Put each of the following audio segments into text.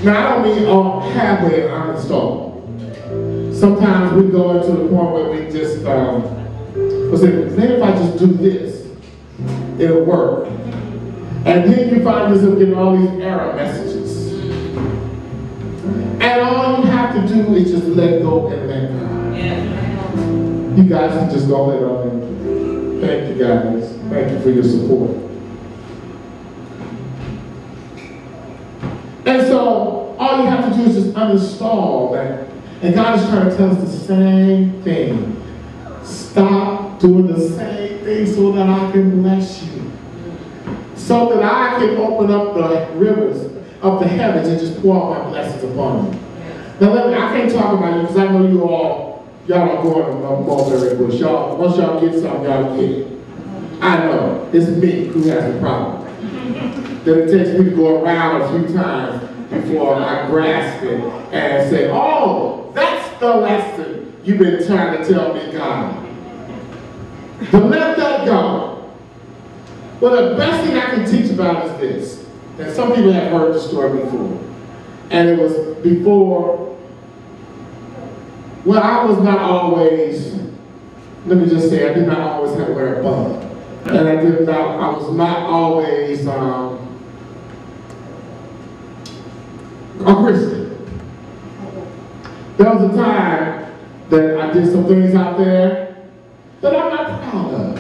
Now, I don't mean all halfway uninstalled. Sometimes we go into the point where we just, maybe if I just do this, it'll work. And then you find yourself getting all these error messages. And all you have to do is just let go and let God. Yeah. You guys can just go ahead on. Thank you guys. Thank you for your support. And so all you have to do is just uninstall that. And God is trying to tell us the same thing. Stop doing the same thing so that I can bless you. So that I can open up the rivers of the heavens and just pour out my blessings upon you. Now I can't talk about you because I know y'all are going to mulberry bush. Once y'all get something, y'all get it. I know. It's me who has the problem. Then it takes me to go around a few times before I grasp it and say, oh, that's the lesson you've been trying to tell me, God. To let that go. Well, the best thing I can teach about is this. And some people have heard the story before. And it was before, well, I was not always, let me just say, I did not always have to wear a bun. And I was not always a Christian. There was a time that I did some things out there that I'm not proud of.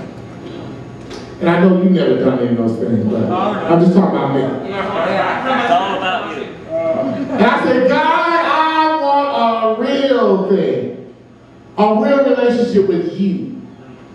And I know you've never done any of those things, but I'm just talking about me. It's all about you. And I said, God, I want a real thing. A real relationship with you.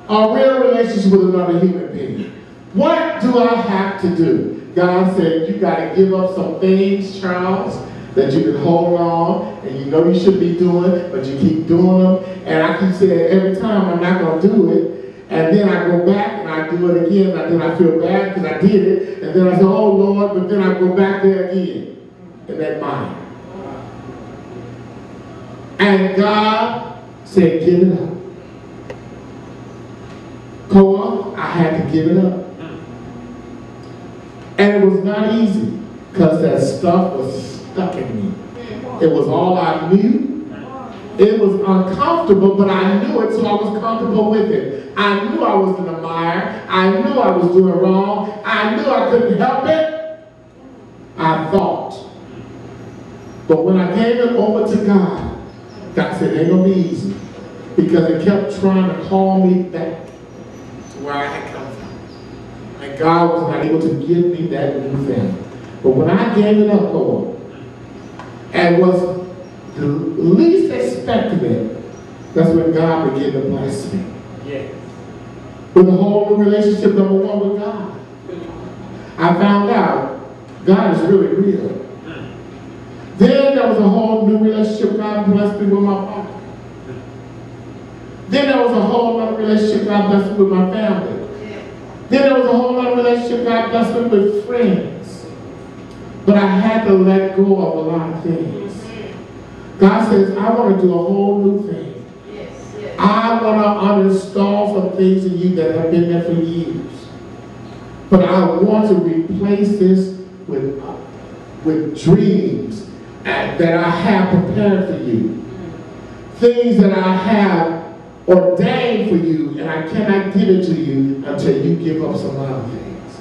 A real relationship with another human being. What do I have to do? God said, you got to give up some things, Charles, that you can hold on, and you know you should be doing, but you keep doing them. And I keep saying every time I'm not going to do it. And then I go back and I do it again, and then I feel bad because I did it. And then I say, oh Lord, but then I go back there again in that mind. And God said, give it up. Koa, I had to give it up. And it was not easy because that stuff was stuck in me. It was all I knew. It was uncomfortable, but I knew it, so I was comfortable with it. I knew I was in the mire. I knew I was doing wrong. I knew I couldn't help it. I thought. But when I gave it over to God, God said, it ain't going to be easy. Because it kept trying to call me back to where I had come from. And God was not able to give me that new thing. But when I gave it up, Lord, and was the least expected it, that's when God began to bless me. Yeah. With a whole new relationship, number one, with God. I found out God is really real. Then there was a whole new relationship. God blessed me with my father. Then there was a whole other relationship. God blessed me with my family. Then there was a whole other relationship. God blessed me with friends. But I had to let go of a lot of things. God says, I want to do a whole new thing. I want to uninstall some things in you that have been there for years. But I want to replace this with dreams that I have prepared for you. Things that I have ordained for you, and I cannot give it to you until you give up some other things.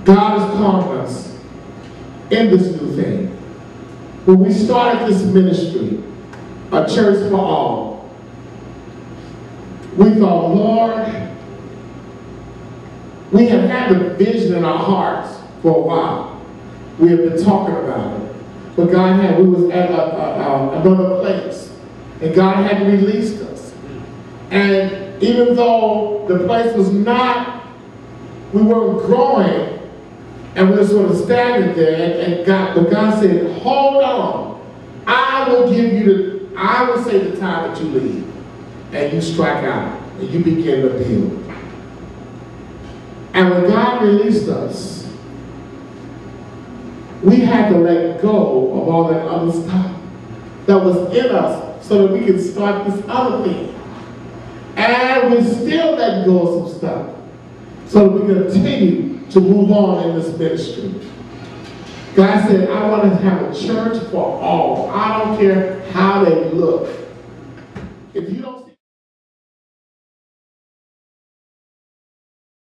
God is calling us in this new thing. When we started this ministry, a church for all, we thought, Lord, we have had the vision in our hearts for a while. We have been talking about it. But God we was at another place. And God had released us. And even though the place was not, we weren't growing, and we were sort of stagnant there, but God said, hold on. I will say the time that you leave. And you strike out. And you begin to build. And when God released us, we had to let go of all that other stuff that was in us so that we could start this other thing. And we still let go of some stuff so that we continue to move on in this ministry. God said, I want to have a church for all. I don't care how they look. If you don't